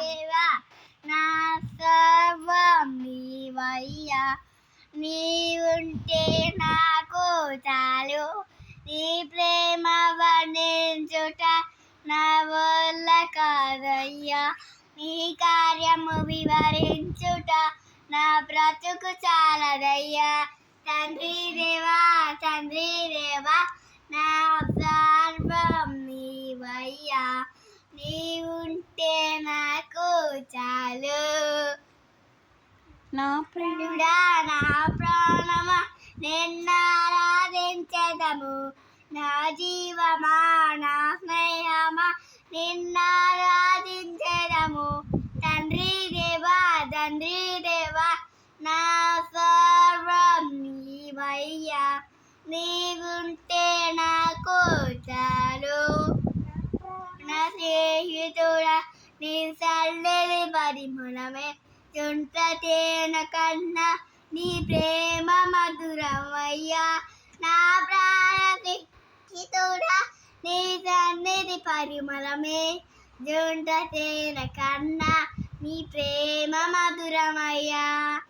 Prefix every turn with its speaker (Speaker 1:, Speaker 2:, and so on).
Speaker 1: దేవా నా సర్వం నీవయ్యా. నీవుంటే నాకు చాలు, నీ ప్రేమ వర్ణించుట నా వల్ల కాదయ్యా. నీ కార్యము వివరించుట నా బ్రతుకు చాలదయ్యా. తండ్రి దేవా నా సర్వం నీవయ్యా. నీవుంటే నాకు చాలు.
Speaker 2: నా
Speaker 1: ప్రియుడా నా ప్రాణమా నిన్నారాధించెదము. నా జీవమా నా స్నేహమా నిన్నారాధించెదము. తండ్రి దేవా నా సర్వం నీవయ్యా. నీవుంటే నాకు చాలు. నా స్నేహితుడా నీ సల్లని పరిమళమే చుంట తేనె కన్నా నీ ప్రేమ మధురమయ్యా. నా ప్రాణ స్నేహితుడా నీ సన్నిధి పరిమళమే జుంట తేనె కన్నా నీ ప్రేమ మధురమయ్యా.